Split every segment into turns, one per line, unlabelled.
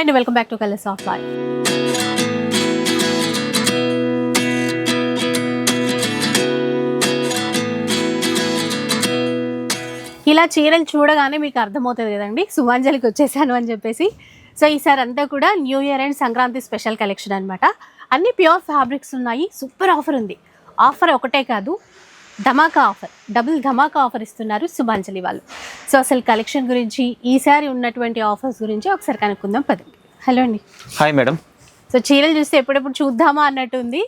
Hi అండి, welcome back to colours of life. ఇలా చీరలు చూడగానే మీకు అర్థమవుతుంది కదండి సుమాంజలికి వచ్చేసాను అని చెప్పేసి. సో ఈసారి అంతా కూడా new year and Sankranti special collection అనమాట. అన్ని ప్యూర్ ఫ్యాబ్రిక్స్ ఉన్నాయి. సూపర్ ఆఫర్ ఉంది. ఆఫర్ ఒకటే కాదు, ధమాకా ఆఫర్, డబుల్ ధమాకా ఆఫర్ ఇస్తున్నారు సుమాంజలి వాళ్ళు. సో అసలు కలెక్షన్ గురించి, ఈసారి ఉన్నటువంటి ఆఫర్స్ గురించి ఒకసారి కనుక్కుందాం పదండి. హలో అండి.
Hi madam.
సో చీరలు చూస్తే ఎప్పుడెప్పుడు చూద్దామా అన్నట్టు ఉంది.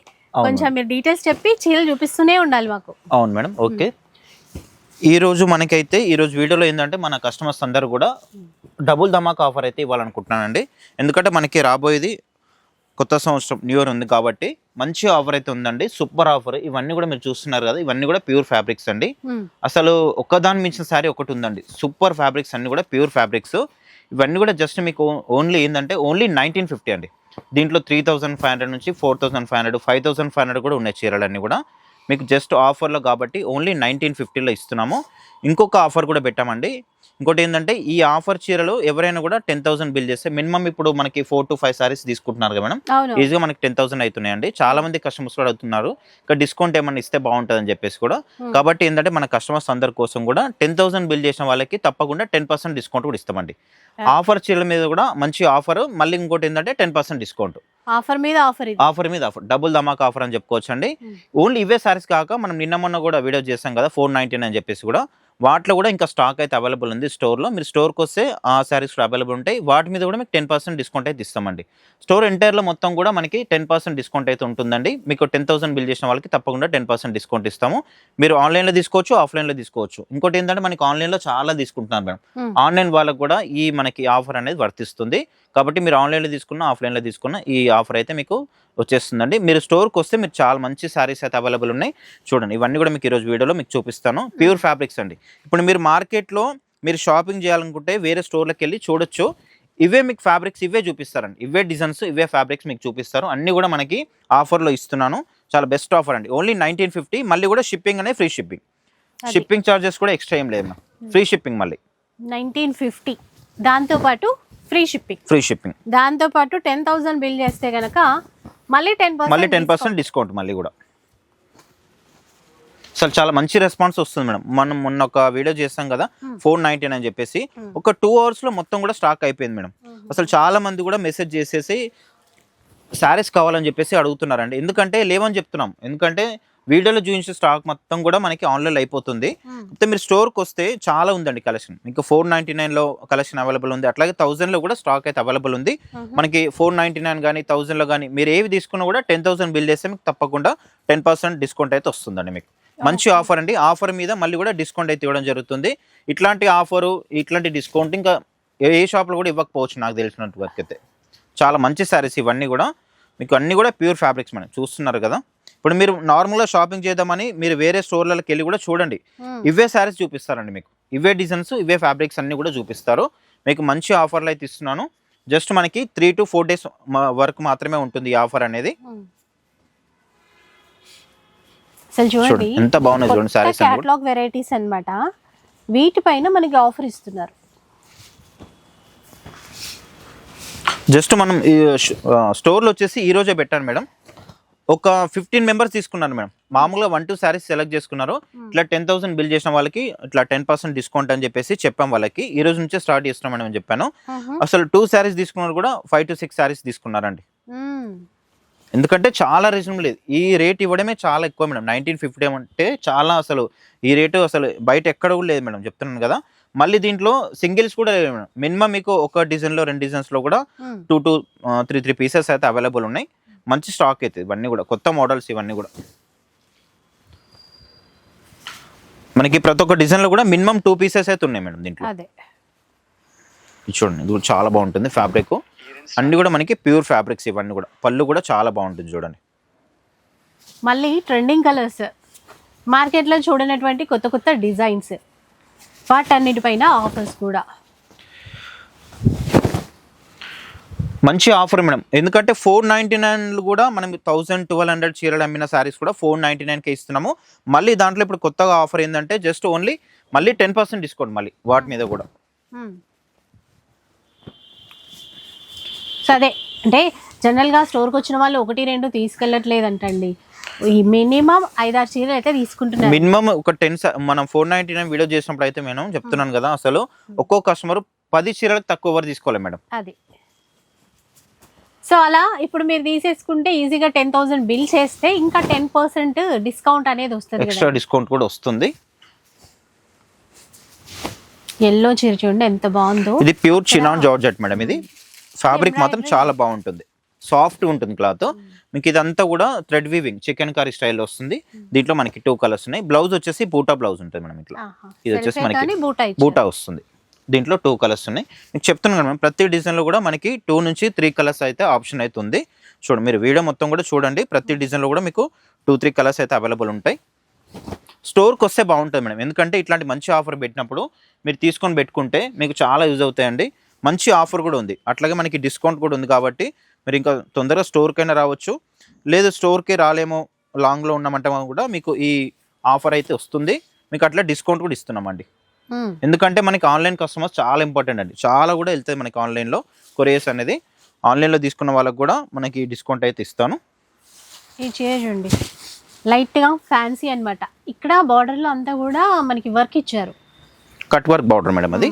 కొంచెం మీరు డీటెయిల్స్ చెప్పి చీరలు చూపిస్తూనే ఉండాలి మాకు.
అవును మేడం, ఓకే. ఈరోజు మనకైతే ఈరోజు వీడియోలో ఏంటంటే మన కస్టమర్స్ అందరూ కూడా డబుల్ ధమాకా ఆఫర్ అయితే ఇవ్వాలనుకుంటున్నానండి. ఎందుకంటే మనకి రాబోయేది కొత్త సంవత్సరం, న్యూ ఇయర్ ఉంది కాబట్టి మంచి ఆఫర్ అయితే ఉందండి. Super offer. ఇవన్నీ కూడా మీరు చూస్తున్నారు కదా, ఇవన్నీ కూడా ప్యూర్ ఫ్యాబ్రిక్స్ అండి. అసలు ఒక్కదాని మించిన శారీ ఒకటి ఉందండి. సూపర్ ఫ్యాబ్రిక్స్ అన్ని కూడా ప్యూర్ ఫ్యాబ్రిక్స్. ఇవన్నీ కూడా జస్ట్ మీకు ఓన్లీ ఏంటంటే ఓన్లీ 1950 అండి. దీంట్లో 3500 నుంచి 4500, 5500 కూడా ఉన్నాయి చీరలన్నీ కూడా. మీకు జస్ట్ ఆఫర్లో కాబట్టి ఓన్లీ 1950లో ఇస్తున్నాము. ఇంకొక ఆఫర్ కూడా పెట్టామండి. ఇంకోటి ఏంటంటే ఈ ఆఫర్ చీరలు ఎవరైనా కూడా 10,000 బిల్ చేస్తే మినిమం ఇప్పుడు మనకి 4 to 5 సారీస్ తీసుకుంటున్నారు కదా మేడం, ఈజీగా మనకి 10,000 అవుతున్నాయండి. చాలా మంది కస్టమర్స్ కూడా అవుతున్నారు. ఇక్కడ డిస్కౌంట్ ఏమన్నా ఇస్తే బాగుంటుంది అని చెప్పేసి కూడా. కాబట్టి ఏంటంటే మన కస్టమర్స్ అందరి కోసం కూడా 10,000 బిల్ చేసిన వాళ్ళకి తప్పకుండా 10% డిస్కౌంట్ కూడా ఇస్తామండి. ఆఫర్ చీరల మీద కూడా మంచి ఆఫర్. మళ్ళీ ఇంకోటి ఏంటంటే 10% డిస్కౌంట్.
ఆఫర్ మీద ఆఫర్,
డబుల్ ధమాకా ఆఫర్ అని చెప్పుకోవచ్చు అండి. ఓన్లీ ఇవే సారీస్ కాక మనం నిన్న మొన్న కూడా వీడియో చేసాం కదా 499 అని చెప్పేసి కూడా, వాటిలో కూడా ఇంకా స్టాక్ అయితే అవైలబుల్ ఉంది స్టోర్లో. మీరు స్టోర్కి వస్తే ఆ శారీస్ కూడా అవైలబుల్ ఉంటాయి. వాటి మీద కూడా మీకు 10% డిస్కౌంట్ అయితే ఇస్తామండి. స్టోర్ ఎంటైర్లో మొత్తం కూడా మనకి 10% డిస్కౌంట్ అయితే ఉంటుందండి. మీకు 10,000 బిల్ చేసిన వాళ్ళకి తప్పకుండా 10% డిస్కౌంట్ ఇస్తాము. మీరు ఆన్లైన్లో తీసుకోవచ్చు, ఆఫ్లైన్లో తీసుకోవచ్చు. ఇంకోటి ఏంటంటే మనకి ఆన్లైన్లో చాలా తీసుకుంటున్నారు మేడం. ఆన్లైన్ వాళ్ళకు కూడా ఈ మనకి ఆఫర్ అనేది వర్తిస్తుంది. కాబట్టి మీరు ఆన్లైన్లో తీసుకున్న, ఆఫ్లైన్లో తీసుకున్న ఈ ఆఫర్ అయితే మీకు వచ్చేస్తుందండి. మీరు స్టోర్కి వస్తే మీరు చాలా మంచి శారీస్ అయితే అవైలబుల్ ఉన్నాయి. చూడండి, ఇవన్నీ కూడా మీకు ఈరోజు వీడియోలో మీకు చూపిస్తాను. ప్యూర్ ఫ్యాబ్రిక్స్ అండి. ఇప్పుడు మీరు మార్కెట్లో మీరు షాపింగ్ చేయాలనుకుంటే వేరే స్టోర్లకు వెళ్ళి చూడొచ్చు. ఇవే మీకు ఫ్యాబ్రిక్స్ ఇవే చూపిస్తారండి. ఇవే డిజైన్స్, ఇవే ఫ్యాబ్రిక్స్ మీకు చూపిస్తారు. అన్నీ కూడా మనకి ఆఫర్లో ఇస్తున్నాను. చాలా బెస్ట్ ఆఫర్ అండి. ఓన్లీ 1950. మళ్ళీ కూడా షిప్పింగ్ అనేది ఫ్రీ షిప్పింగ్. షిప్పింగ్ ఛార్జెస్ కూడా ఎక్స్ట్రా ఏం లేదు, ఫ్రీ షిప్పింగ్. మళ్ళీ
1950 దాంతోపాటు ఫ్రీ షిప్పింగ్. దాంతోపాటు 10,000 బిల్ చేస్తే కనుక మళ్ళీ 10%
డిస్కౌంట్. మళ్ళీ కూడా అసలు చాలా మంచి రెస్పాన్స్ వస్తుంది మేడం. మనం మొన్న ఒక వీడియో చేస్తాం కదా 499 అని చెప్పేసి, ఒక 2 అవర్స్లో మొత్తం కూడా స్టాక్ అయిపోయింది మేడం. అసలు చాలా మంది కూడా మెసేజ్ చేసేసి శారీస్ కావాలని చెప్పేసి అడుగుతున్నారండి. ఎందుకంటే లేవని చెప్తున్నాం. ఎందుకంటే వీడియోలో చూపించే స్టాక్ మొత్తం కూడా మనకి ఆన్లైన్ అయిపోతుంది. అయితే మీరు స్టోర్కి వస్తే చాలా ఉందండి కలెక్షన్. మీకు 499లో కలెక్షన్ అవైలబుల్ ఉంది. అట్లాగే 1000లో కూడా స్టాక్ అయితే అవైలబుల్ ఉంది. మనకి 499 కానీ 1000లో కానీ మీరు ఏవి తీసుకున్నా కూడా 10,000 బిల్ చేస్తే మీకు తప్పకుండా 10% డిస్కౌంట్ అయితే వస్తుందండి. మీకు మంచి ఆఫర్ అండి. ఆఫర్ మీద మళ్ళీ కూడా డిస్కౌంట్ అయితే ఇవ్వడం జరుగుతుంది. ఇట్లాంటి ఆఫరు, ఇట్లాంటి డిస్కౌంట్ ఇంకా ఏ షాప్లో కూడా ఇవ్వకపోవచ్చు నాకు తెలిసినంత వరకు అయితే. చాలా మంచి శారీస్ ఇవన్నీ కూడా. మీకు అన్నీ కూడా ప్యూర్ ఫ్యాబ్రిక్స్ మనం చూస్తున్నారు కదా. ఇప్పుడు మీరు నార్మల్గా షాపింగ్ చేద్దామని మీరు వేరే స్టోర్లకి వెళ్ళి కూడా చూడండి, ఇవే శారీస్ చూపిస్తారండి. మీకు ఇవే డిజైన్స్, ఇవే ఫ్యాబ్రిక్స్ అన్నీ కూడా చూపిస్తారు. మీకు మంచి ఆఫర్లు అయితే ఇస్తున్నాను. జస్ట్ మనకి 3 to 4 days వరకు మాత్రమే ఉంటుంది ఈ ఆఫర్ అనేది.
చూడండి
ఎంత బాగున్నాయి చూడండి శారీస్.
కేటలాగ్ వెరైటీస్ అన్నమాట. వీటిపైన మనకి ఆఫర్ ఇస్తున్నారు.
జస్ట్ మనం స్టోర్లో వచ్చేసి ఈ రోజే పెట్టాను మేడం. ఒక 15 మెంబర్స్ తీసుకున్నారు మేడం. మామూలుగా 1-2 శారీస్ సెలెక్ట్ చేసుకున్నారు. ఇట్లా 10,000 బిల్ చేసిన వాళ్ళకి ఇట్లా 10% డిస్కౌంట్ అని చెప్పేసి చెప్పాం వాళ్ళకి. ఈ రోజు నుంచే స్టార్ట్ చేస్తున్నాం అని చెప్పాను. అసలు 2 శారీస్ తీసుకున్నారు కూడా 5 to 6 శారీస్ తీసుకున్నారండి. ఎందుకంటే చాలా రీజనబుల్. ఈ రేట్ ఇవ్వడమే చాలా ఎక్కువ మేడం. 1950 అంటే చాలా, అసలు ఈ రేటు అసలు బయట ఎక్కడ కూడా లేదు మేడం, చెప్తున్నాను కదా. మళ్ళీ దీంట్లో సింగిల్స్ కూడా లేదు మేడం. మినిమం మీకు ఒక డిజైన్లో 2 డిజైన్స్లో కూడా 2 to 3 పీసెస్ అయితే అవైలబుల్ ఉన్నాయి. మంచి స్టాక్ అయితే ఇవన్నీ కూడా కొత్త మోడల్స్. ఇవన్నీ కూడా మనకి ప్రతి ఒక్క డిజైన్లో కూడా మినిమం 2 పీసెస్ అయితే ఉన్నాయి మేడం దీంట్లో. చూడండి, ఇది చాలా బాగుంటుంది ఫ్యాబ్రిక్. అన్ని కూడా మనకి ప్యూర్ ఫ్యాబ్రిక్స్ ఇవన్నీ కూడా. పళ్ళు కూడా చాలా బాగుంటుంది చూడండి.
మళ్ళీ ట్రెండింగ్ కలర్స్, మార్కెట్లో చూడనటువంటి కొత్త కొత్త డిజైన్స్, వాటన్నిటిపైన ఆఫర్స్ కూడా.
మంచి ఆఫర్ మేడం. ఎందుకంటే 499 కూడా మనం 1000-1200 చీరలు అమ్మిన శారీస్ కూడా 499కే ఇస్తున్నాము. మళ్ళీ దాంట్లో ఇప్పుడు కొత్తగా ఆఫర్ ఏంటంటే జస్ట్ ఓన్లీ మళ్ళీ 10% డిస్కౌంట్ మళ్ళీ వాటి మీద కూడా.
సో అదే అంటే జనరల్గా స్టోర్కి వచ్చిన వాళ్ళు 1-2 తీసుకెళ్ళట్లేదంటండి, ఈ మినిమం 5-6 చీరలు అయితే తీసుకుంటున్నారు.
మినిమం ఒక 10 మనం 499 వీడియో చేసినప్పుడు అయితే నేను చెప్తున్నాను కదా, అసలు ఒక్కో కస్టమర్ 10 చీరలకు తక్కువ ఎవరు తీసుకోవాలి మేడం.
అది సో అలా ఇప్పుడు మీరు తీసేసుకుంటే ఈజీగా 10,000 బిల్ చేస్తే ఇంకా 10% డిస్కౌంట్ అనేది వస్తుంది.
ఎక్స్ట్రా డిస్కౌంట్ కూడా వస్తుంది.
ఎల్లో చీర చూడండి ఎంత బాగుందో.
ఇది ప్యూర్ చినాన్ జార్జెట్ మేడం. ఇది ఫ్యాబ్రిక్ మాత్రం చాలా బాగుంటుంది, సాఫ్ట్ ఉంటుంది క్లాత్. మీకు ఇదంతా కూడా థ్రెడ్ వీవింగ్ చికెన్ కర్రీ స్టైల్లో వస్తుంది. దీంట్లో మనకి 2 కలర్స్ ఉన్నాయి. బ్లౌజ్ వచ్చేసి బూటా బ్లౌజ్ ఉంటుంది మేడం. ఇట్లా ఇది వచ్చేసి మనకి బూటా వస్తుంది. దీంట్లో 2 కలర్స్ ఉన్నాయి. మీకు చెప్తున్నాను కదా మేడం, ప్రతి డిజైన్లో కూడా మనకి 2 నుంచి 3 కలర్స్ అయితే ఆప్షన్ అయితే ఉంది. చూడండి, మీరు వీడియో మొత్తం కూడా చూడండి. ప్రతి డిజైన్లో కూడా మీకు 2-3 కలర్స్ అయితే అవైలబుల్ ఉంటాయి. స్టోర్కి వస్తే బాగుంటుంది మేడం, ఎందుకంటే ఇట్లాంటి మంచి ఆఫర్ పెట్టినప్పుడు మీరు తీసుకొని పెట్టుకుంటే మీకు చాలా యూజ్ అవుతాయండి. మంచి ఆఫర్ కూడా ఉంది, అట్లాగే మనకి డిస్కౌంట్ కూడా ఉంది. కాబట్టి మీరు ఇంకా తొందరగా స్టోర్కైనా రావచ్చు, లేదు స్టోర్కి రాలేమో లాంగ్లో ఉన్నామంటే కూడా మీకు ఈ ఆఫర్ అయితే వస్తుంది. మీకు అట్లా డిస్కౌంట్ కూడా ఇస్తున్నామండి. ఎందుకంటే మనకి ఆన్లైన్ కస్టమర్స్ చాలా ఇంపార్టెంట్ అండి, చాలా కూడా వెళ్తాయి మనకి ఆన్లైన్లో. కొరియర్స్ అనేది ఆన్లైన్లో తీసుకున్న వాళ్ళకి కూడా మనకి డిస్కౌంట్ అయితే ఇస్తాను.
ఈ చీర చూడండి లైట్గా ఫ్యాన్సీ అన్నమాట. ఇక్కడ బార్డర్లో అంతా కూడా మనకి వర్క్ ఇచ్చారు,
కట్ వర్క్ బార్డర్ మేడం. అది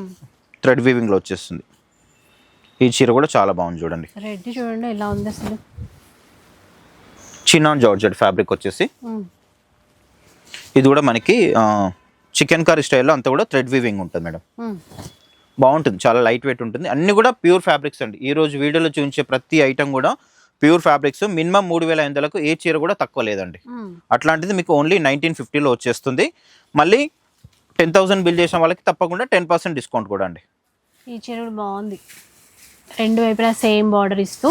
థ్రెడ్ వీవింగ్లో వచ్చేస్తుంది. ఈ చీర కూడా చాలా బాగుంది చూడండి.
రెడ్ చూడండి ఎలా ఉంది అసలు.
చినాన్ జార్జెట్ ఫ్యాబ్రిక్ వచ్చేసి ఇది కూడా మనకి చికెన్ కర్రీ స్టైల్లో అంతా కూడా థ్రెడ్ వీవింగ్ ఉంటుంది మేడం. బాగుంటుంది, చాలా లైట్ వెయిట్ ఉంటుంది. అన్ని కూడా ప్యూర్ ఫ్యాబ్రిక్స్ అండి. ఈ రోజు వీడియోలో చూపించే ప్రతి ఐటమ్ కూడా ప్యూర్ ఫ్యాబ్రిక్స్. మినిమం 3,500లకు ఏ చీర కూడా తక్కువ లేదండి. అట్లాంటిది మీకు ఓన్లీ 1950లో వచ్చేస్తుంది. మళ్ళీ 10,000 బిల్ చేసిన వాళ్ళకి తప్పకుండా 10% డిస్కౌంట్ కూడా అండి.
ఈ చీర కూడా బాగుంది, రెండు వైపులా సేమ్ బార్డర్ ఇస్తూ.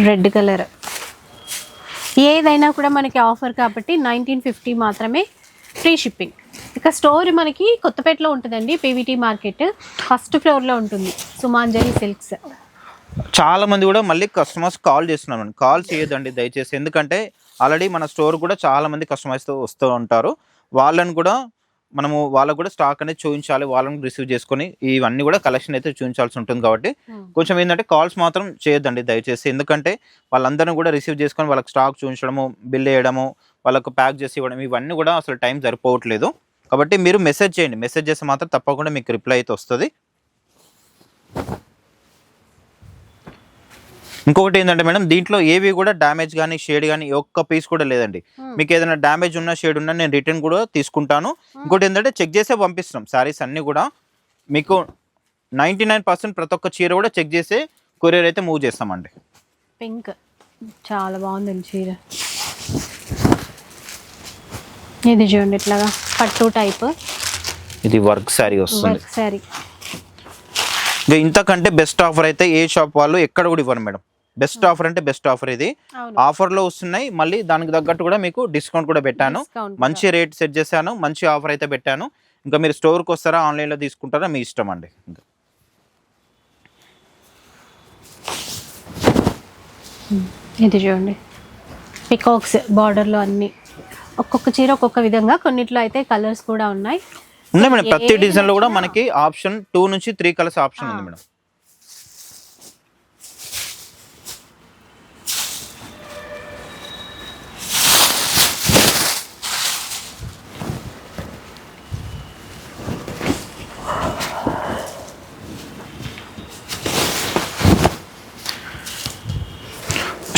రెడ్ కలర్, ఏదైనా కూడా మనకి ఆఫర్ కాబట్టి 1950 మాత్రమే, ఫ్రీ షిప్పింగ్. ఇక స్టోర్ మనకి కొత్తపేటలో ఉంటుందండి, పీవీటీ మార్కెట్ ఫస్ట్ ఫ్లోర్లో ఉంటుంది, సుమాంజలి సిల్క్స్.
చాలా మంది కూడా మళ్ళీ కస్టమర్స్ కాల్ చేస్తున్నారు. కాల్ చేయదండి దయచేసి, ఎందుకంటే ఆల్రెడీ మన స్టోర్ కూడా చాలా మంది కస్టమర్స్ వస్తూ ఉంటారు. వాళ్ళని కూడా వాళ్ళకు కూడా స్టాక్ అనేది చూపించాలి, వాళ్ళని రిసీవ్ చేసుకొని ఇవన్నీ కూడా కలెక్షన్ అయితే చూపించాల్సి ఉంటుంది. కాబట్టి కొంచెం ఏంటంటే కాల్స్ మాత్రం చేయొద్దండి దయచేసి, ఎందుకంటే వాళ్ళందరినీ కూడా రిసీవ్ చేసుకొని వాళ్ళకి స్టాక్ చూపించడము, బిల్ వేయడము, వాళ్ళకు ప్యాక్ చేసి ఇవ్వడం, ఇవన్నీ కూడా అసలు టైం సరిపోవట్లేదు. కాబట్టి మీరు మెసేజ్ చేయండి, మెసేజ్ చేస్తే మాత్రం తప్పకుండా మీకు రిప్లై అయితే వస్తుంది. ఇంకొకటి ఏంటంటే మేడం, దీంట్లో ఏవి కూడా డ్యామేజ్ కానీ షేడ్ కానీ ఒక్క పీస్ కూడా లేదండి. మీకు ఏదైనా డ్యామేజ్ ఉన్నా షేడ్ ఉన్నా నేను రిటర్న్ కూడా తీసుకుంటాను. ఇంకోటి ఏంటంటే చెక్ చేసే పంపిస్తున్నాం. శారీస్ అన్నీ కూడా మీకు 99% ప్రతి ఒక్క చీర కూడా చెక్ చేసే కొరియర్ అయితే మూవ్ చేస్తామండి.
పింక్ చాలా బాగుందండి చీర. ఇది చూడండి ఇట్లాగా పట్టు టైప్, ఇది
వర్క్ శారీ వస్తుంది.
వర్క్ శారీ.
ఇంతకంటే బెస్ట్ ఆఫర్ అయితే ఏ షాప్ వాళ్ళు ఎక్కడ కూడా ఇవ్వరు మేడం. బెస్ట్ ఆఫర్ అంటే బెస్ట్ ఆఫర్ ఇది. ఆఫర్లో వస్తున్నాయి, మళ్ళీ దానికి తగ్గట్టు కూడా మీకు డిస్కౌంట్ కూడా పెట్టాను, మంచి రేట్ సెట్ చేశాను, మంచి ఆఫర్ అయితే పెట్టాను. ఇంకా మీరు స్టోర్కి వస్తారా ఆన్లైన్లో తీసుకుంటారా మీ ఇష్టం అండి. ఇంకా
ఇది చూడండి పికాక్స్ బార్డర్లో అన్ని, ఒక్కొక్క చీర ఒక్కొక్క విధంగా, కొన్నిట్లో అయితే కలర్స్ కూడా ఉన్నాయి
మేడం. ప్రతి డిజైన్లో కూడా మనకి ఆప్షన్ 2 నుంచి 3 కలర్స్ ఆప్షన్ ఉంది మేడం.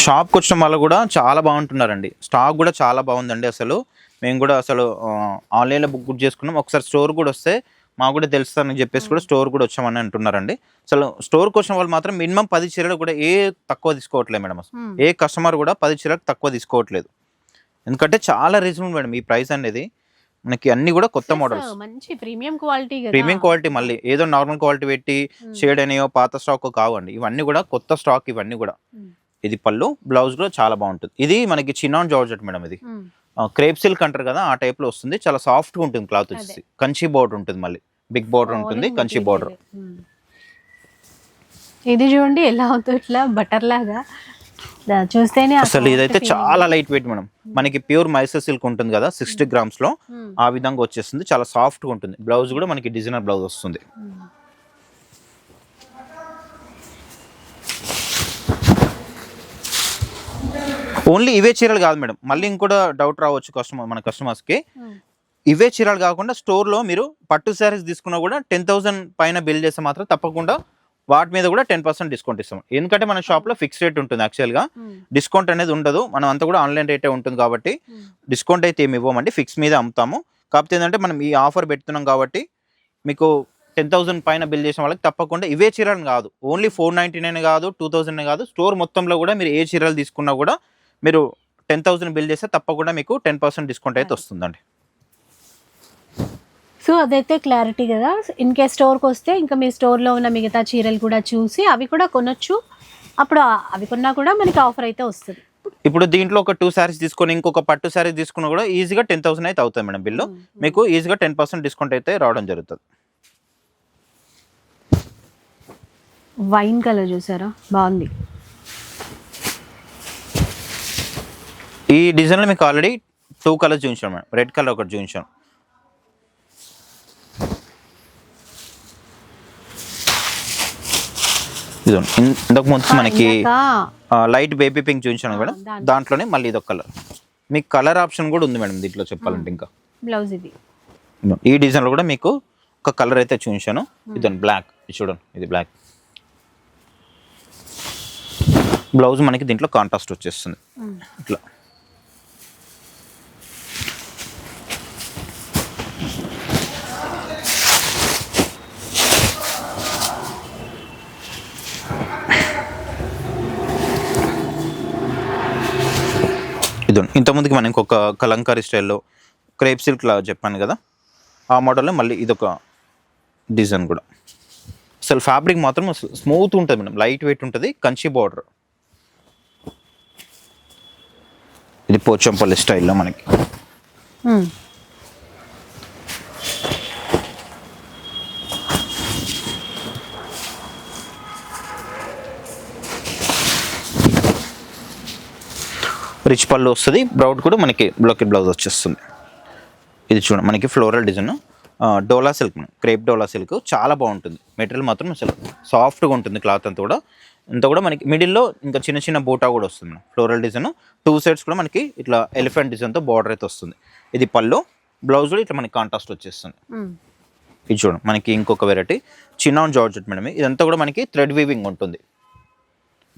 షాప్కి వచ్చిన వాళ్ళు కూడా చాలా బాగుంటున్నారండి, స్టాక్ కూడా చాలా బాగుందండి. అసలు మేము కూడా అసలు ఆన్లైన్లో బుక్ చేసుకున్నాం. ఒకసారి స్టోర్ కూడా వస్తే మాకు కూడా తెలుస్తానని చెప్పేసి కూడా స్టోర్ కూడా వచ్చామని అంటున్నారండి. అసలు స్టోర్కి వచ్చిన వాళ్ళు మాత్రం మినిమం 10 చీరలు కూడా తక్కువ తీసుకోవట్లేదు మేడం. అసలు ఏ కస్టమర్ కూడా 10 చీరలకు తక్కువ తీసుకోవట్లేదు, ఎందుకంటే చాలా రీజనబుల్ మేడం ఈ ప్రైస్ అనేది. మనకి అన్ని కూడా కొత్త మోడల్స్,
మంచి ప్రీమియం క్వాలిటీ.
ప్రీమియం క్వాలిటీ, మళ్ళీ ఏదో నార్మల్ క్వాలిటీ పెట్టి షేడ్ అనేయో పాత స్టాక్ కావండి, ఇవన్నీ కూడా కొత్త స్టాక్ ఇవన్నీ కూడా. ఇది పళ్ళు, బ్లౌజ్ కూడా చాలా బాగుంటుంది. ఇది మనకి చినాన్ జార్జెట్ మేడం. ఇది క్రేప్ సిల్క్ అంటారు కదా, ఆ టైప్ లో వస్తుంది. చాలా సాఫ్ట్ గా ఉంటుంది క్లాత్ వచ్చేసి. కంచి బోర్డర్ ఉంటుంది, మళ్ళీ బిగ్ బోర్డర్ ఉంటుంది, కంచి బోర్డర్.
ఇది చూడండి ఎలా అవుతుంది, ఇట్లా బటర్ లాగా చూస్తేనే
అసలు ఇదైతే చాలా లైట్ వెయిట్ మేడం. మనకి ప్యూర్ మైసూర్ సిల్క్ ఉంటుంది కదా 60 grams లో, ఆ విధంగా వచ్చేస్తుంది. చాలా సాఫ్ట్ గా ఉంటుంది. బ్లౌజ్ కూడా మనకి డిజైనర్ బ్లౌజ్ వస్తుంది. ఓన్లీ ఇవే చీరలు కాదు మేడం, మళ్ళీ ఇంకోటి డౌట్ రావచ్చు మన కస్టమర్స్ కి. ఇవే చీరలు కాకుండా స్టోర్ లో మీరు పట్టు శారీస్ తీసుకున్నా కూడా 10,000 పైన బిల్ చేస్తే మాత్రం తప్పకుండా వాటి మీద కూడా 10% డిస్కౌంట్ ఇస్తాం. ఎందుకంటే మన షాప్ లో ఫిక్స్ రేట్ ఉంటుంది. యాక్చువల్ గా డిస్కౌంట్ అనేది ఉండదు. మనం అంతా కూడా ఆన్లైన్ రేటే ఉంటుంది కాబట్టి డిస్కౌంట్ అయితే ఏమి ఇవ్వమండి, ఫిక్స్ మీద అమ్ముతాము. కాకపోతే ఏంటంటే మనం ఈ ఆఫర్ పెడుతున్నాం కాబట్టి మీకు 10,000 పైన బిల్ చేసిన వాళ్ళకి తప్పకుండా ఇవే చీరలు కాదు, ఓన్లీ 499 కాదు, 2,000 కాదు, స్టోర్ మొత్తంలో కూడా మీరు ఏ చీరలు తీసుకున్నా కూడా మీరు 10,000 బిల్ చేస్తే తప్పకుండా మీకు 10% డిస్కౌంట్ అయితే వస్తుందండి.
సో అదైతే క్లారిటీ కదా. ఇన్ కేస్ స్టోర్కి వస్తే ఇంకా మీ స్టోర్లో ఉన్న మిగతా చీరలు కూడా చూసి అవి కూడా కొనొచ్చు. అప్పుడు అవి కొన్నా కూడా మనకి ఆఫర్ అయితే వస్తుంది.
ఇప్పుడు దీంట్లో ఒక 2 శారీస్ తీసుకొని ఇంకొక పట్టు శారీ తీసుకున్నా కూడా ఈజీగా 10,000 అయితే అవుతుంది మేడం బిల్లు. మీకు ఈజీగా 10% డిస్కౌంట్ అయితే రావడం జరుగుతుంది.
వైన్ కలర్ చూసారా, బాగుంది.
ఈ డిజైన్లో మీకు ఆల్రెడీ 2 కలర్స్ చూపించాను మేడం. రెడ్ కలర్ ఒకటి చూపించాను. ఇంతకు ముందు మనకి లైట్ బేబీ పింక్ చూపించాను మేడం, దాంట్లోనే మళ్ళీ ఇదొక కలర్. మీకు కలర్ ఆప్షన్ కూడా ఉంది మేడం దీంట్లో చెప్పాలంటే. ఇంకా
బ్లౌజ్ ఇది
ఈ డిజైన్ లో కూడా మీకు ఒక కలర్ అయితే చూపించాను. ఇది బ్లాక్, చూడండి ఇది బ్లాక్. బ్లౌజ్ మనకి దీంట్లో కాంట్రాస్ట్ వచ్చేస్తుంది ఇట్లా. ఇది ఇంతకుముందుకి మనం ఇంకొక కలంకారీ స్టైల్లో క్రేప్ సిల్క్ లాగా చెప్పాను కదా, ఆ మోడల్లో మళ్ళీ ఇదొక డిజైన్ కూడా. అసలు ఫ్యాబ్రిక్ మాత్రం అసలు స్మూత్ ఉంటుంది మేడం, లైట్ వెయిట్ ఉంటుంది. కంచి బార్డర్, ఇది పోచంపల్లి స్టైల్లో మనకి. రిచ్ పళ్ళు వస్తుంది. బ్లౌజ్ కూడా మనకి బ్లాకెట్ బ్లౌజ్ వచ్చేస్తుంది. ఇది చూడండి మనకి ఫ్లోరల్ డిజైన్, డోలా సిల్క్, క్రేప్ డోలా సిల్క్. చాలా బాగుంటుంది మెటీరియల్ మాత్రం, అసలు సాఫ్ట్గా ఉంటుంది క్లాత్ అంతా కూడా. ఇంత కూడా మనకి మిడిల్లో ఇంకా చిన్న చిన్న బూటా కూడా వస్తుంది మేడం. ఫ్లోరల్ డిజైన్ 2 సైడ్స్ కూడా మనకి ఇట్లా ఎలిఫెంట్ డిజైన్తో బార్డర్ అయితే వస్తుంది. ఇది పళ్ళు, బ్లౌజ్ కూడా ఇట్లా మనకి కాంట్రాస్ట్ వచ్చేస్తుంది. ఇది చూడండి మనకి ఇంకొక వెరైటీ చినాన్ జార్జెట్ మేడం. ఇదంతా కూడా మనకి థ్రెడ్ వీవింగ్ ఉంటుంది.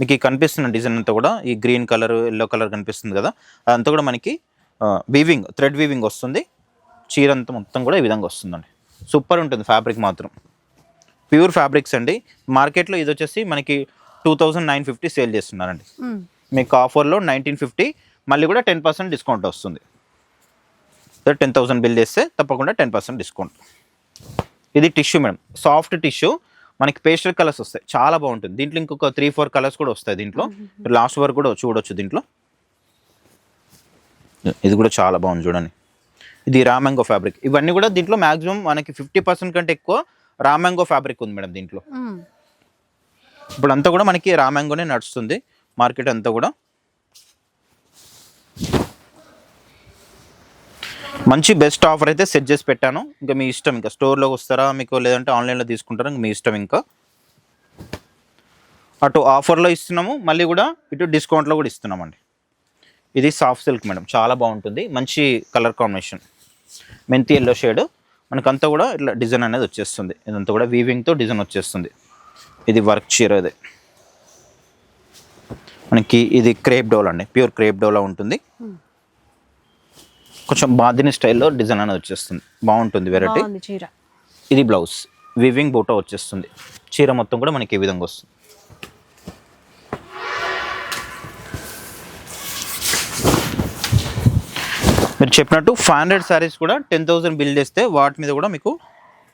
మీకు ఈ కనిపిస్తున్న డిజైన్ అంతా కూడా ఈ గ్రీన్ కలర్, ఎల్లో కలర్ కనిపిస్తుంది కదా, అదంతా కూడా మనకి వీవింగ్, థ్రెడ్ వీవింగ్ వస్తుంది. చీర అంతా మొత్తం కూడా ఈ విధంగా వస్తుందండి. సూపర్ ఉంటుంది ఫ్యాబ్రిక్ మాత్రం, ప్యూర్ ఫ్యాబ్రిక్స్ అండి. మార్కెట్లో ఇది వచ్చేసి మనకి 2,950 సేల్ చేస్తున్నారండి. మీకు ఆఫర్లో 1,950, మళ్ళీ కూడా 10% డిస్కౌంట్ వస్తుంది. 10,000 బిల్ చేస్తే తప్పకుండా 10% డిస్కౌంట్. ఇది టిష్యూ మేడం, సాఫ్ట్ టిష్యూ, మనకి పేస్టల్ కలర్స్ వస్తాయి, చాలా బాగుంటుంది. దీంట్లో ఇంకొక 3-4 కలర్స్ కూడా వస్తాయి దీంట్లో. లాస్ట్ వరకు కూడా చూడొచ్చు దీంట్లో. ఇది కూడా చాలా బాగుంది చూడండి. ఇది రామ్యాంగో ఫ్యాబ్రిక్. ఇవన్నీ కూడా దీంట్లో మాక్సిమం మనకి 50% కంటే ఎక్కువ రామ్యాంగో ఫ్యాబ్రిక్ ఉంది మేడం దీంట్లో. ఇప్పుడు అంతా కూడా మనకి రామ్యాంగోనే నడుస్తుంది మార్కెట్ అంతా కూడా. మంచి బెస్ట్ ఆఫర్ అయితే సెట్ చేసి పెట్టాను. ఇంకా మీ ఇష్టం, ఇంకా స్టోర్లోకి వస్తారా మీకు, లేదంటే ఆన్లైన్లో తీసుకుంటారా, ఇంకా మీ ఇష్టం. ఇంకా అటు ఆఫర్లో ఇస్తున్నాము, మళ్ళీ కూడా ఇటు డిస్కౌంట్లో కూడా ఇస్తున్నామండి. ఇది సాఫ్ట్ సిల్క్ మేడం, చాలా బాగుంటుంది. మంచి కలర్ కాంబినేషన్, మెంతి ఎల్లో షేడ్. మనకంతా కూడా ఇట్లా డిజైన్ అనేది వచ్చేస్తుంది. ఇదంతా కూడా వీవింగ్తో డిజైన్ వచ్చేస్తుంది. ఇది వర్క్ చీర. ఇది మనకి ఇది క్రేప్ డోలా అండి, ప్యూర్ క్రేప్ డోలా ఉంటుంది. కొంచెం బాదిని స్టైల్లో డిజైన్ అనేది వచ్చేస్తుంది, బాగుంటుంది వెరైటీ. ఇది బ్లౌజ్, వీవింగ్ బూటా వచ్చేస్తుంది. చీర మొత్తం కూడా మనకి ఈ విధంగా వస్తుంది. మీరు చెప్పినట్టు 500 శారీస్ కూడా 10,000 బిల్ చేస్తే వాటి మీద కూడా మీకు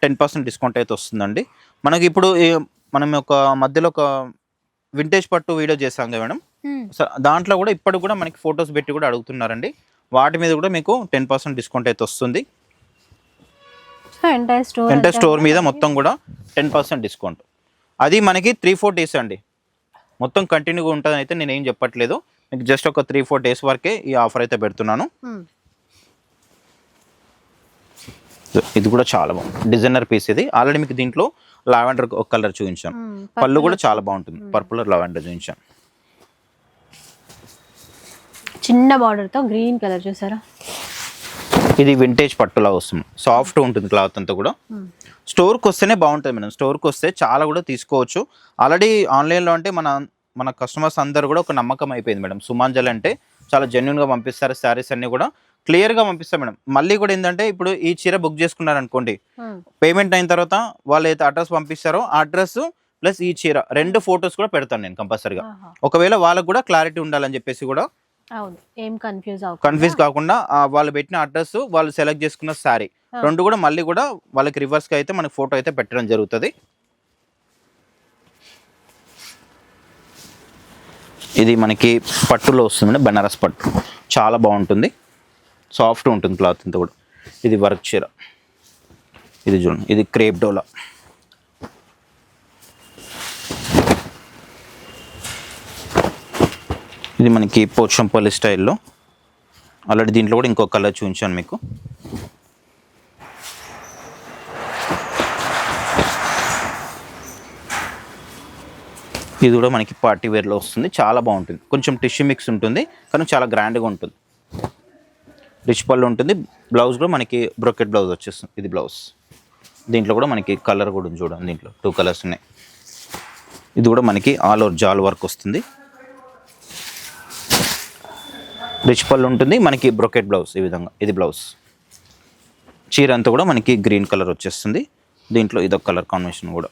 10% డిస్కౌంట్ అయితే వస్తుందండి. మనకి ఇప్పుడు మనం ఒక మధ్యలో ఒక వింటేజ్ పట్టు వీడియో చేసాం కదా మేడం, దాంట్లో కూడా ఇప్పటికి కూడా మనకి ఫొటోస్ పెట్టి కూడా అడుగుతున్నారండి. వాటి మీద కూడా మీకు 10% డిస్కౌంట్ అయితే వస్తుంది. ఎంటైర్ స్టోర్ మీద మొత్తం కూడా 10% డిస్కౌంట్. అది మనకి 3-4 డేస్ అండి. మొత్తం కంటిన్యూగా ఉంటుందని అయితే నేను ఏం చెప్పట్లేదు, మీకు జస్ట్ ఒక 3-4 డేస్ వరకే ఈ ఆఫర్ అయితే పెడుతున్నాను. ఇది కూడా చాలా బాగుంది, డిజైనర్ పీస్ ఇది. ఆల్రెడీ మీకు దీంట్లో లావెండర్ ఒక కలర్ చూపించాను, పళ్ళు కూడా చాలా బాగుంటుంది, పర్పుల్ లావెండర్ చూపించాను.
చిన్న బార్డర్ తో గ్రీన్ కలర్ చూసారా,
ఇది వింటేజ్ పట్టులా వస్తుంది, సాఫ్ట్ ఉంటుంది క్లాత్ అంతా కూడా. స్టోర్కి వస్తేనే బాగుంటుంది మేడం, స్టోర్కి వస్తే చాలా కూడా తీసుకోవచ్చు. ఆల్రెడీ ఆన్లైన్లో అంటే మన కస్టమర్స్ అందరూ కూడా ఒక నమ్మకం అయిపోయింది మేడం, సుమాంజలి అంటే చాలా జెన్యున్గా పంపిస్తారు, శారీస్ అన్నీ కూడా క్లియర్గా పంపిస్తారు మేడం. మళ్ళీ కూడా ఏంటంటే ఇప్పుడు ఈ చీర బుక్ చేసుకున్నారు అనుకోండి, పేమెంట్ అయిన తర్వాత వాళ్ళు అయితే అడ్రస్ పంపిస్తారో ఆ అడ్రస్ ప్లస్ ఈ చీర 2 ఫొటోస్ కూడా పెడతాను నేను కంపల్సరిగా. ఒకవేళ వాళ్ళకు కూడా క్లారిటీ ఉండాలని చెప్పేసి కూడా,
ఏం
కన్ఫ్యూజ్ కాకుండా వాళ్ళు పెట్టిన అడ్రస్, వాళ్ళు సెలెక్ట్ చేసుకున్న శారీ 2 కూడా మళ్ళీ కూడా వాళ్ళకి రివర్స్గా అయితే మనకి ఫోటో అయితే పెట్టడం జరుగుతుంది. ఇది మనకి పట్టులో వస్తుంది, బనారస్ పట్టు, చాలా బాగుంటుంది, సాఫ్ట్ ఉంటుంది క్లాత్ అంతా కూడా. ఇది వర్క్ చీర, ఇది చూడండి, ఇది క్రేప్ డోలా. ఇది మనకి పోచంపల్లి స్టైల్లో. ఆల్రెడీ దీంట్లో కూడా ఇంకో కలర్ చూపించాను మీకు. ఇది కూడా మనకి పార్టీ వేర్లో వస్తుంది, చాలా బాగుంటుంది, కొంచెం టిష్యూ మిక్స్ ఉంటుంది కానీ చాలా గ్రాండ్గా ఉంటుంది. రిచ్ పళ్ళు ఉంటుంది, బ్లౌజ్ కూడా మనకి బ్రోకెట్ బ్లౌజ్ వచ్చేస్తుంది, ఇది బ్లౌజ్. దీంట్లో కూడా మనకి కలర్ కూడా ఉంది చూడండి, దీంట్లో 2 కలర్స్ ఉన్నాయి. ఇది కూడా మనకి ఆల్ ఓవర్ జాల్ వర్క్ వస్తుంది, రిచ్ పళ్ళు ఉంటుంది, మనకి బ్రోకెట్ బ్లౌజ్ ఈ విధంగా, ఇది బ్లౌజ్. చీర అంతా కూడా మనకి గ్రీన్ కలర్ వచ్చేస్తుంది, దీంట్లో ఇదొక కలర్ కాంబినేషన్ కూడా.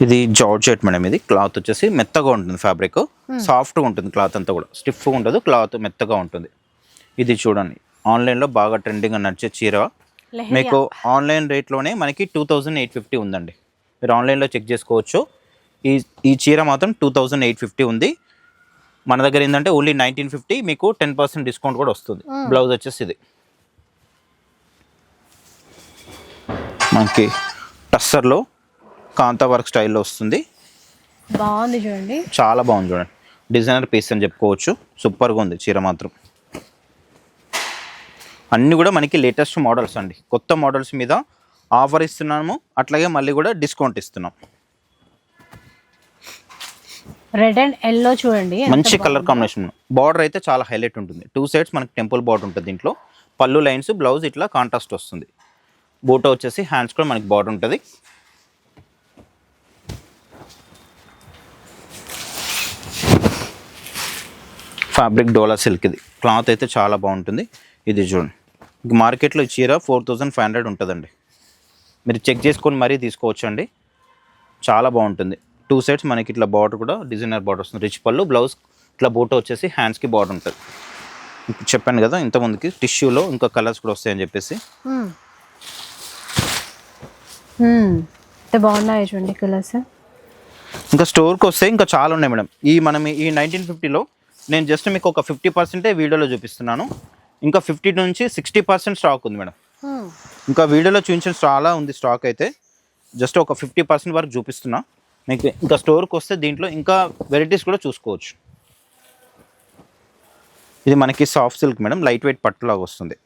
ఇది జార్జెట్ మేడం, ఇది క్లాత్ వచ్చేసి మెత్తగా ఉంటుంది, ఫ్యాబ్రిక్ సాఫ్ట్గా ఉంటుంది, క్లాత్ అంతా కూడా స్టిఫ్గా ఉండదు, క్లాత్ మెత్తగా ఉంటుంది. ఇది చూడండి, ఆన్లైన్లో బాగా ట్రెండింగ్గా నడిచే చీర, మీకు ఆన్లైన్ రేట్లోనే మనకి 2850 ఉందండి, మీరు ఆన్లైన్లో చెక్ చేసుకోవచ్చు. ఈ చీర మాత్రం 2850 ఉంది. మన దగ్గర ఏంటంటే ఓన్లీ 1950, మీకు 10% డిస్కౌంట్ కూడా వస్తుంది. బ్లౌజ్ వచ్చేసి ఇది మనకి టస్సర్లో కాంతా వర్క్ స్టైల్లో వస్తుంది,
బాగుంది చూడండి,
చాలా బాగుంది చూడండి, డిజైనర్ పీస్ అని చెప్పుకోవచ్చు, సూపర్గా ఉంది చీర మాత్రం. అన్నీ కూడా మనకి లేటెస్ట్ మోడల్స్ అండి, కొత్త మోడల్స్ మీద ఆఫర్ ఇస్తున్నాము, అట్లాగే మళ్ళీ కూడా డిస్కౌంట్ ఇస్తున్నాం.
రెడ్ అండ్ ఎల్లో చూడండి,
మంచి కలర్ కాంబినేషన్. బార్డర్ అయితే చాలా హైలైట్ ఉంటుంది, 2 సైడ్స్ మనకి టెంపుల్ బార్డర్ ఉంటుంది, దీంట్లో పళ్ళు లైన్స్, బ్లౌజ్ ఇట్లా కాంట్రాస్ట్ వస్తుంది, బూటో వచ్చేసి హ్యాండ్స్ కూడా మనకి బార్డర్ ఉంటుంది. ఫ్యాబ్రిక్ డోలా సిల్క్, ఇది క్లాత్ అయితే చాలా బాగుంటుంది. ఇది చూడండి, మార్కెట్లో ఈ చీర 4500 ఉంటుందండి, మీరు చెక్ చేసుకొని మరీ తీసుకోవచ్చు అండి, చాలా బాగుంటుంది. 2 సైడ్స్ మనకి ఇట్లా బార్డర్ కూడా డిజైనర్ బార్డర్ వస్తుంది, రిచ్ పళ్ళు, బ్లౌజ్ ఇట్లా బూటో వచ్చేసి హ్యాండ్స్కి బార్డర్ ఉంటుంది. చెప్పాను కదా ఇంతకుముందుకి టిష్యూలో ఇంకా కలర్స్ కూడా వస్తాయని చెప్పేసి.
బాగున్నాయి చూడండి కలర్స్.
ఇంకా స్టోర్కి వస్తే ఇంకా చాలా ఉన్నాయి మేడం. మనం ఈ 1950లో నేను జస్ట్ మీకు ఒక 50% వీడియోలో చూపిస్తున్నాను, ఇంకా 50 నుంచి 60% స్టాక్ ఉంది మేడం. ఇంకా వీడియోలో చూపించిన చాలా ఉంది స్టాక్ అయితే, జస్ట్ ఒక 50% వరకు చూపిస్తున్నా మీకు. ఇంకా స్టోర్కి వస్తే దీంట్లో ఇంకా వెరైటీస్ కూడా చూసుకోవచ్చు. ఇది మనకి soft silk madam, light weight పట్టులాగా వస్తుంది.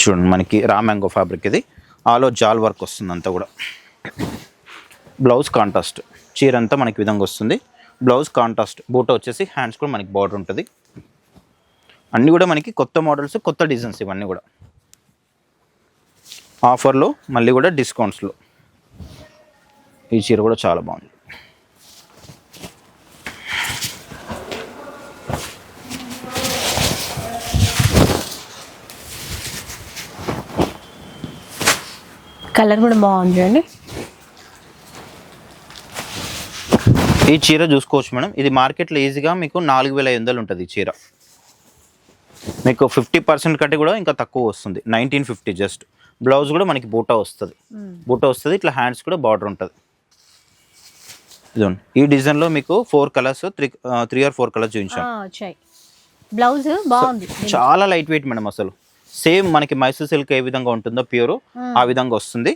చూడండి మనకి రా మ్యాంగో ఫ్యాబ్రిక్, ఇది ఆల్ ఓవర్ జాల్ వర్క్ వస్తుంది అంతా కూడా. బ్లౌజ్ కాంట్రాస్ట్, చీర అంతా మనకి విధంగా వస్తుంది, బ్లౌజ్ కాంట్రాస్ట్, బూటో వచ్చేసి హ్యాండ్స్ కూడా మనకి బార్డర్ ఉంటుంది. అన్నీ కూడా మనకి కొత్త మోడల్స్, కొత్త డిజైన్స్, ఇవన్నీ కూడా ఆఫర్లో, మళ్ళీ కూడా డిస్కౌంట్స్లో. ఈ చీర కూడా చాలా బాగుంది.
కలర్ కూడా బాగుంది చూడండి.
ఈ చీర చూసుకోవచ్చు మేడం, ఇది మార్కెట్లో ఈజీగా మీకు 4500 ఉంటుంది ఈ చీర, మీకు 50% కంటే కూడా ఇంకా తక్కువ వస్తుంది, 1950 జస్ట్. బ్లౌజ్ కూడా మనకి బూటా వస్తుంది, ఇట్లా హ్యాండ్స్ కూడా బార్డర్ ఉంటుంది. ఇదండి, ఈ డిజైన్లో మీకు 4 కలర్స్, 3 or 4 కలర్స్ చూపించాను.
బ్లౌజ్ బాగుంది,
చాలా లైట్ వెయిట్ మేడం. అసలు సేమ్ మనకి మైసూర్ సిల్క్ ఏ విధంగా ఉంటుందో ప్యూర్ ఆ విధంగా వస్తుంది.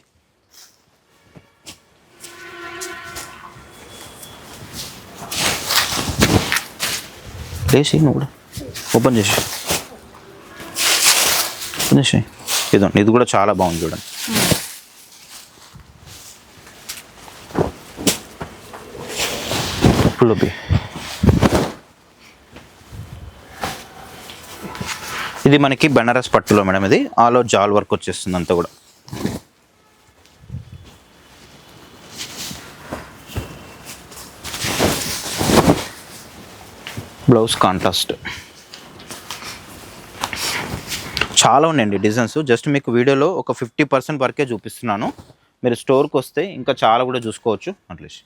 లేచి నువ్వు కూడా ఓపెన్ చేసి ఇదండి, ఇది కూడా చాలా బాగుంది చూడండి. పులుపి ఇది మనకి బెనారస్ పట్టులో మేడం. ఇది ఆల్ ఓవర్ జాల్ వర్క్ వచ్చేస్తుంది అంతా కూడా. Blouse contrast. చాలా ఉన్నాయండి డిజైన్స్. జస్ట్ మీకు వీడియోలో ఒక 50% వరకే చూపిస్తున్నాను. మీరు స్టోర్కి వస్తే ఇంకా చాలా కూడా చూసుకోవచ్చు. అట్లీస్ట్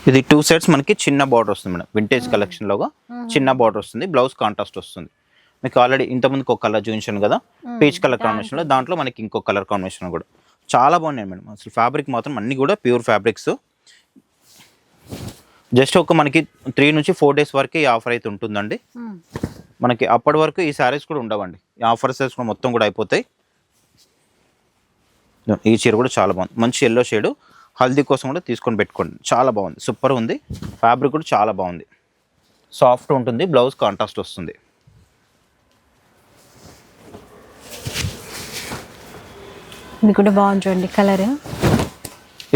ఇది 2 sets మనకి చిన్న బార్డర్ వస్తుంది మేడం. వింటేజ్ కలెక్షన్ లోగా చిన్న బార్డర్ వస్తుంది. బ్లౌజ్ కాంట్రాస్ట్ వస్తుంది. మీకు ఆల్రెడీ ఇంతకుముందుకు ఒక కలర్ చూపించాను కదా, పీచ్ కలర్ కాంబినేషన్ లో. దాంట్లో మనకి ఇంకో కలర్ కాంబినేషన్ కూడా చాలా బాగున్నాయి మేడం. అసలు ఫ్యాబ్రిక్ మాత్రం అన్ని కూడా ప్యూర్ ఫ్యాబ్రిక్స్. జస్ట్ ఒక మనకి 3 నుంచి 4 days వరకు ఈ ఆఫర్ అయితే ఉంటుందండి. మనకి అప్పటి వరకు ఈ శారీస్ కూడా ఉండవండి. ఈ ఆఫర్ శారీస్ కూడా మొత్తం కూడా అయిపోతాయి. ఈ చీర కూడా చాలా బాగుంది, మంచి ఎల్లో షేడ్. హల్దీ కోసం కూడా తీసుకొని పెట్టుకోండి, చాలా బాగుంది, సూపర్ ఉంది. ఫ్యాబ్రిక్ కూడా చాలా బాగుంది, సాఫ్ట్ ఉంటుంది. బ్లౌజ్ కాంట్రాస్ట్ వస్తుంది.
ఇది కూడా బాగుంది చూడండి కలర్.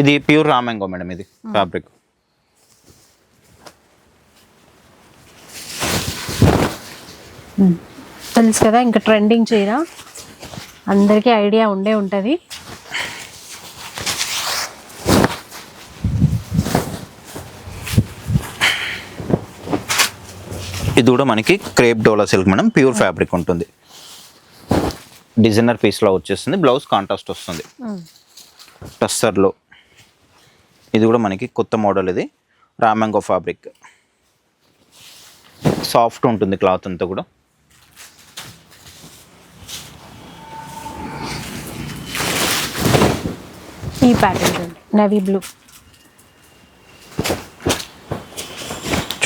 ఇది ప్యూర్ రామ్యాంగో మేడం. ఇది ఫ్యాబ్రిక్
తెలుసు కదా, ఇంకా ట్రెండింగ్ చీర అందరికీ ఐడియా ఉండే ఉంటుంది.
ఇది కూడా మనకి క్రేప్ డోలా సిల్క్ మేడం. ప్యూర్ ఫ్యాబ్రిక్ ఉంటుంది. డిజైనర్ పీస్లో వచ్చేస్తుంది. బ్లౌజ్ కాంట్రాస్ట్ వస్తుంది టస్సర్లో. ఇది కూడా మనకి కొత్త మోడల్. ఇది రామ్యాంగో ఫ్యాబ్రిక్, సాఫ్ట్ ఉంటుంది క్లాత్ అంతా కూడా.
ఈ ప్యాటర్న్ నవీ బ్లూ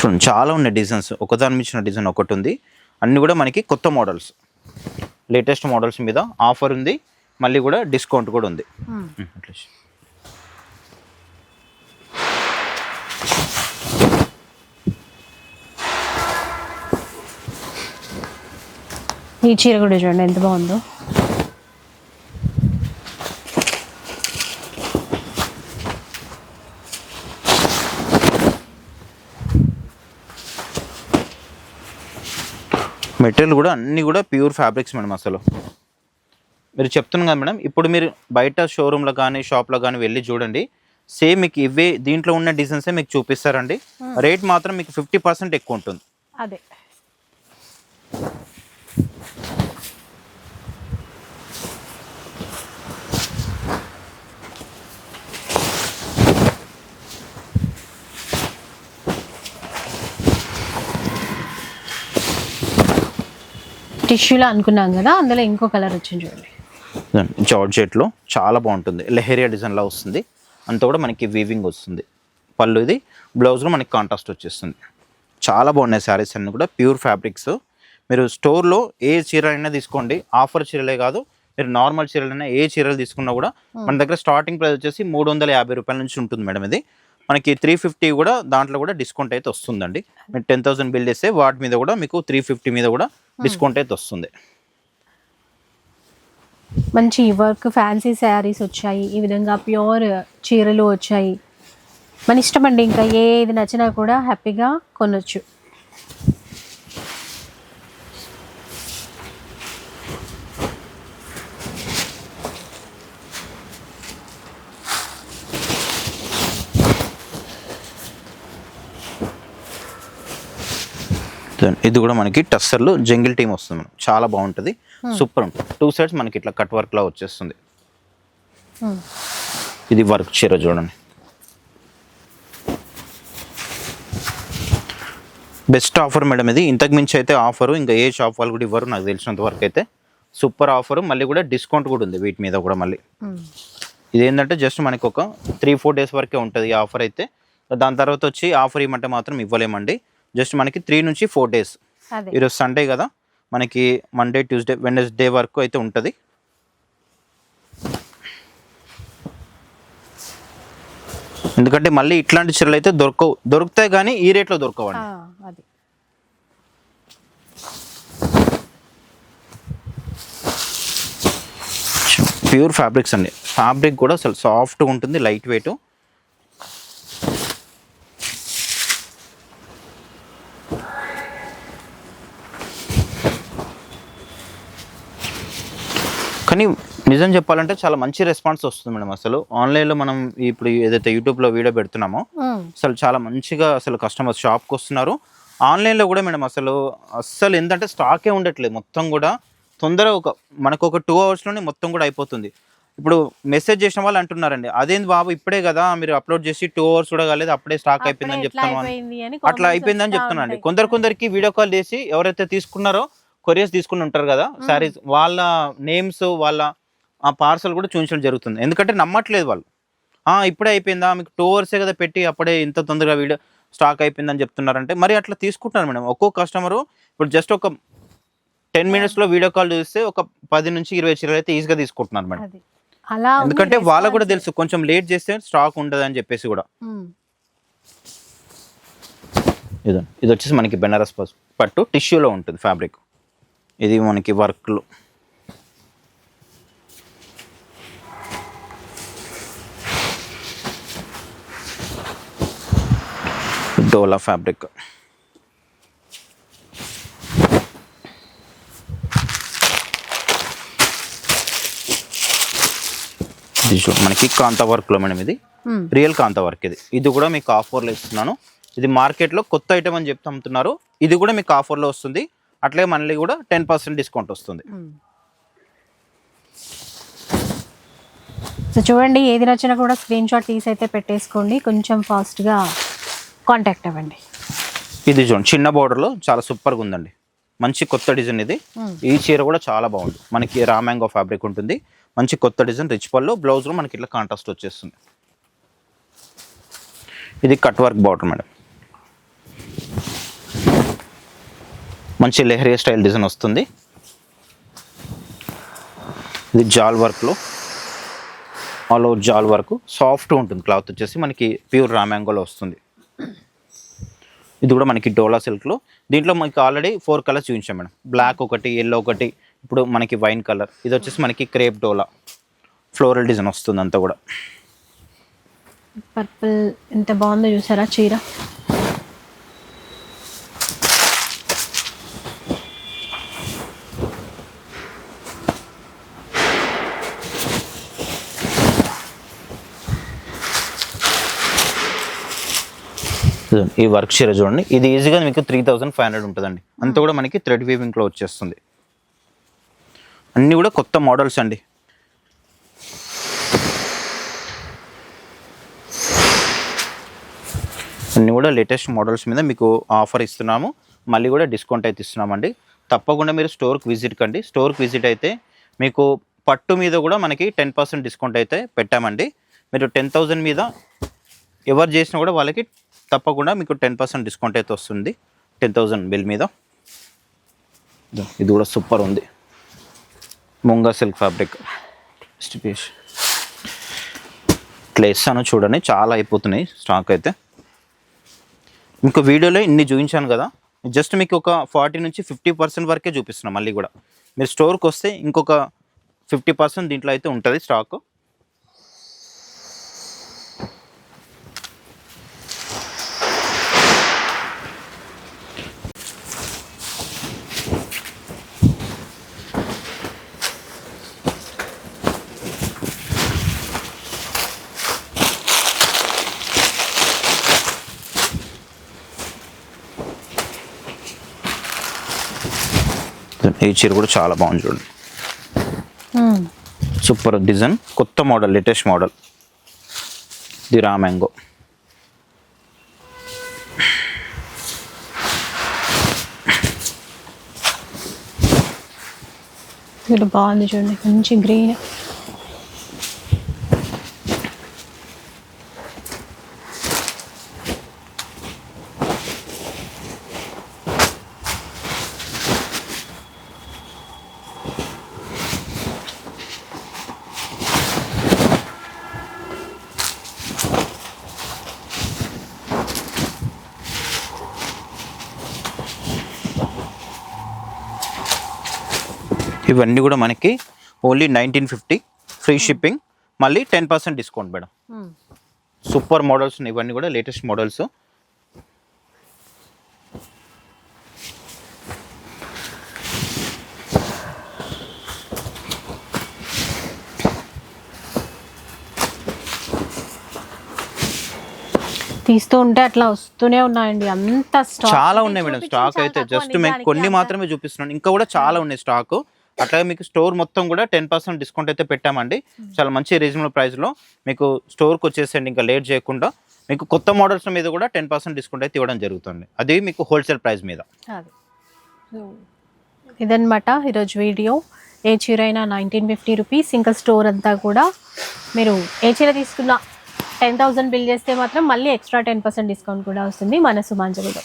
చూడండి, చాలా ఉన్నాయి డిజైన్స్. ఒకదాని మించిన డిజైన్ ఒకటి ఉంది. అన్నీ కూడా మనకి కొత్త మోడల్స్, లేటెస్ట్ మోడల్స్ మీద ఆఫర్ ఉంది. మళ్ళీ కూడా డిస్కౌంట్ కూడా ఉంది.
ఈ చీర కూడా చూడండి ఎంత బాగుందో.
మెటీరియల్ కూడా అన్నీ కూడా ప్యూర్ ఫ్యాబ్రిక్స్ మేడం. అసలు మీరు చెప్తున్నాను కదా మేడం, ఇప్పుడు మీరు బయట షోరూంలో కానీ షాప్లో కానీ వెళ్ళి చూడండి, సేమ్ మీకు ఇవే దీంట్లో ఉన్న డిజైన్సే మీకు చూపిస్తారండి. రేట్ మాత్రం మీకు 50% ఎక్కువ ఉంటుంది.
అదే టిష్యూలో అనుకున్నాం కదా, అందులో ఇంకో కలర్ వచ్చింది చూడండి.
జార్జెట్లో చాలా బాగుంటుంది. లెహరియా డిజైన్లో వస్తుంది. అంతా కూడా మనకి వీవింగ్ వస్తుంది. పళ్ళు ఇది. బ్లౌజ్లో మనకి కాంట్రాస్ట్ వచ్చేస్తుంది. చాలా బాగున్నాయి శారీస్ అన్నీ కూడా ప్యూర్ ఫ్యాబ్రిక్స్. మీరు స్టోర్లో ఏ చీర అయినా తీసుకోండి, ఆఫర్ చీరలే కాదు, మీరు నార్మల్ చీరలైనా ఏ చీరలు తీసుకున్నా కూడా మన దగ్గర స్టార్టింగ్ ప్రైస్ వచ్చేసి 350 రూపాయల నుంచి ఉంటుంది మేడం. ఇది మనకి 350 కూడా దాంట్లో కూడా డిస్కౌంట్ అయితే వస్తుందండి. మీరు 10,000 బిల్ చేస్తే వాటి మీద కూడా మీకు 350 మీద కూడా డిస్కౌంట్ అయితే వస్తుంది.
మంచి వర్క్ ఫ్యాన్సీ శారీస్ వచ్చాయి. ఈ విధంగా ప్యూర్ చీరలు వచ్చాయి. మన ఇష్టం అండి, ఇంకా ఏది నచ్చినా కూడా హ్యాపీగా కొనొచ్చు.
ఇది కూడా మనకి టస్సర్లో జంగిల్ టీమ్ వస్తుంది మేడం. చాలా బాగుంటుంది, సూపర్ ఉంటుంది. 2 sides మనకి ఇట్లా కట్ వర్క్ లా వచ్చేస్తుంది. ఇది వర్క్ చీర చూడండి. బెస్ట్ ఆఫర్ మేడం ఇది. ఇంతకు మించి అయితే ఆఫరు ఇంకా ఏ షాప్ వాళ్ళు కూడా ఇవ్వరు నాకు తెలిసినంత వరకు అయితే. సూపర్ ఆఫర్, మళ్ళీ కూడా డిస్కౌంట్ కూడా ఉంది వీటి మీద కూడా. మళ్ళీ ఇది ఏంటంటే జస్ట్ మనకి ఒక 3-4 డేస్ వరకే ఉంటుంది ఈ ఆఫర్ అయితే. దాని తర్వాత వచ్చి ఆఫర్ ఇవ్వమంటే మాత్రం ఇవ్వలేమండి. జస్ట్ మనకి 3 నుంచి 4 డేస్. ఈరోజు సండే కదా, మనకి మండే, ట్యూస్డే, వెడ్నెస్డే వరకు అయితే ఉంటుంది. ఎందుకంటే మళ్ళీ ఇట్లాంటి చీరలు అయితే దొరుకుతాయి కానీ ఈ రేట్లో దొరకవండి.
అది
ప్యూర్ ఫ్యాబ్రిక్స్ అండి. ఫ్యాబ్రిక్ కూడా అసలు సాఫ్ట్గా ఉంటుంది, లైట్ వెయిట్. కానీ నిజం చెప్పాలంటే చాలా మంచి రెస్పాన్స్ వస్తుంది మేడం. అసలు ఆన్లైన్లో మనం ఇప్పుడు ఏదైతే యూట్యూబ్లో వీడియో పెడుతున్నామో అసలు చాలా మంచిగా అసలు కస్టమర్స్ షాప్కి వస్తున్నారు. ఆన్లైన్లో కూడా మేడం అసలు ఏంటంటే స్టాకే ఉండట్లేదు. మొత్తం కూడా తొందరగా మనకు ఒక 2 అవర్స్లోనే మొత్తం కూడా అయిపోతుంది. ఇప్పుడు మెసేజ్ చేసిన వాళ్ళు అంటున్నారండి, అదేంది బాబు ఇప్పుడే కదా మీరు అప్లోడ్ చేసి 2 అవర్స్ కూడా కాలేదు అప్పుడే స్టాక్ అయిపోయిందని చెప్తాను. అట్లా అయిపోయిందని చెప్తున్నాను అండి. కొందరికి వీడియో కాల్ చేసి ఎవరైతే తీసుకున్నారో కొరియర్స్ తీసుకుని ఉంటారు కదా శారీస్, వాళ్ళ నేమ్స్ వాళ్ళ ఆ పార్సల్ కూడా చూపించడం జరుగుతుంది. ఎందుకంటే నమ్మట్లేదు వాళ్ళు. ఇప్పుడే అయిపోయిందా, మీకు 2 అవర్సే కదా పెట్టి అప్పుడే ఇంత తొందరగా వీడియో స్టాక్ అయిపోయిందని చెప్తున్నారంటే మరి అట్లా తీసుకుంటున్నారు మేడం. ఒక్కో కస్టమరు ఇప్పుడు జస్ట్ ఒక 10 మినిట్స్లో వీడియో కాల్ చూస్తే ఒక 10 నుంచి 20 చీరలు అయితే ఈజీగా తీసుకుంటున్నారు మేడం. ఎందుకంటే వాళ్ళకు కూడా తెలుసు కొంచెం లేట్ చేస్తే స్టాక్ ఉండదు అని చెప్పేసి కూడా. ఇది వచ్చేసి మనకి బెనారస్ పట్టు టిష్యూలో ఉంటుంది ఫ్యాబ్రిక్. ఇది మనకి వర్క్లు డోలా ఫ్యాబ్రిక్. మనకి కాంతా వర్క్లో మేడం, ఇది రియల్ కాంతా వర్క్. ఇది కూడా మీకు ఆఫర్లో ఇస్తున్నాను. ఇది మార్కెట్లో కొత్త ఐటమ్ అని చెప్తే అమ్ముతున్నారు. ఇది కూడా మీకు ఆఫర్లో వస్తుంది. అట్లే మళ్ళీ కూడా 10% డిస్కౌంట్ వస్తుంది.
సో చూడండి, ఏది నచ్చినా కూడా స్క్రీన్ షాట్ తీసి అయితే పెట్టేసుకోండి. కొంచెం ఫాస్ట్గా కాంటాక్ట్ అవ్వండి.
ఇది చూడండి, చిన్న బోర్డర్లో చాలా సూపర్గా ఉందండి. మంచి కొత్త డిజైన్ ఇది. ఈ చీర కూడా చాలా బాగుంది. మనకి రామ్యాంగో ఫ్యాబ్రిక్ ఉంటుంది. మంచి కొత్త డిజైన్, రిచ్ పళ్ళు, బ్లౌజ్లో మనకి ఇట్లా కాంట్రాస్ట్ వచ్చేస్తుంది. ఇది కట్ వర్క్ బార్డర్ మేడం. మంచి లెహరియా స్టైల్ డిజైన్ వస్తుంది. ఇది జాల్ వర్క్లో ఆల్ ఓవర్ జాల్ వర్క్, సాఫ్ట్ ఉంటుంది. క్లాత్ వచ్చేసి మనకి ప్యూర్ రామ్యాంగోలో వస్తుంది. ఇది కూడా మనకి డోలా సిల్క్లో. దీంట్లో మనకి ఆల్రెడీ 4 కలర్స్ చూపించాం మేడం. బ్లాక్ ఒకటి, ఎల్లో ఒకటి, ఇప్పుడు మనకి వైన్ కలర్. ఇది వచ్చేసి మనకి క్రేప్ డోలా ఫ్లోరల్ డిజైన్ వస్తుంది. అంతా కూడా
పర్పుల్ ఎంత బాగుందో చూసారా చీర.
ఈ వర్క్ చీర చూడండి, ఇది ఈజీగా మీకు 3500 ఉంటుందండి. అంతా కూడా మనకి థ్రెడ్ వీవింగ్లో వచ్చేస్తుంది. అన్నీ కూడా కొత్త మోడల్స్ అండి. అన్నీ కూడా లేటెస్ట్ మోడల్స్ మీద మీకు ఆఫర్ ఇస్తున్నాము. మళ్ళీ కూడా డిస్కౌంట్ అయితే ఇస్తున్నామండి. తప్పకుండా మీరు స్టోర్కి విజిట్ కండి. స్టోర్కి విజిట్ అయితే మీకు పట్టు మీద కూడా మనకి 10% డిస్కౌంట్ అయితే పెట్టామండి. మీరు 10,000 మీద ఎవరు చేసినా కూడా వాళ్ళకి తప్పకుండా మీకు 10% డిస్కౌంట్ అయితే వస్తుంది 10,000 బిల్ మీద. ఇది కూడా సూపర్ ఉంది. ముంగా సిల్క్ ఫ్యాబ్రిక్ స్టిపేష్ ఇట్లా ఇస్తాను చూడండి. చాలా అయిపోతున్నాయి స్టాక్ అయితే. ఇంకో వీడియోలో ఇన్ని చూపించాను కదా, జస్ట్ మీకు ఒక 40 నుంచి 50% వరకే చూపిస్తున్నాం. మళ్ళీ కూడా మీరు స్టోర్కి వస్తే ఇంకొక 50% దీంట్లో అయితే ఉంటుంది స్టాక్. ఈ చీర కూడా చాలా బాగుంది చూడండి. సూపర్ డిజైన్, కొత్త మోడల్, లేటెస్ట్ మోడల్. ఇది రామ్యాంగో.
ఇది బాగుంది చూడండి, మంచి గ్రీన్.
ఇవన్నీ కూడా మనకి ఓన్లీ 1950, ఫ్రీ షిప్పింగ్, మళ్ళీ 10% డిస్కౌంట్ మేడం. సూపర్ మోడల్స్ ఉన్నాయి, ఇవన్నీ కూడా లేటెస్ట్ మోడల్స్.
తీస్తూ ఉంటే అట్లా వస్తూనే ఉన్నాయండి, అంత స్టాక్
చాలా ఉన్నాయి మేడం. స్టాక్ అయితే జస్ట్ మేము కొన్ని మాత్రమే చూపిస్తున్నాను, ఇంకా కూడా చాలా ఉన్నాయి స్టాక్. అట్లాగే మీకు స్టోర్ మొత్తం కూడా 10% డిస్కౌంట్ అయితే పెట్టామండి. చాలా మంచి రీజనబుల్ ప్రైస్లో మీకు స్టోర్కి వచ్చేసండి. ఇంకా లేట్ చేయకుండా మీకు కొత్త మోడల్స్ మీద కూడా 10% డిస్కౌంట్ అయితే ఇవ్వడం జరుగుతుంది. అది మీకు హోల్సేల్ ప్రైస్ మీద.
ఇదన్నమాట ఈరోజు వీడియో. ఏ చీర అయినా 1950 రూపీస్. ఇంకా స్టోర్ అంతా కూడా మీరు ఏ చీర తీసుకున్నా 10,000 బిల్ చేస్తే మాత్రం మళ్ళీ ఎక్స్ట్రా 10% డిస్కౌంట్ కూడా వస్తుంది మన సుమాంజలిలో.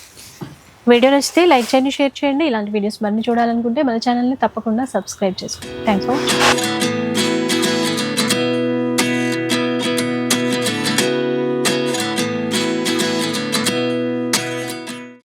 వీడియో నచ్చితే లైక్ చేయండి, షేర్ చేయండి. ఇలాంటి వీడియోస్ మరిన్ని చూడాలనుకుంటే మన ఛానల్ని తప్పకుండా సబ్స్క్రైబ్ చేసుకోండి. Thanks for watching.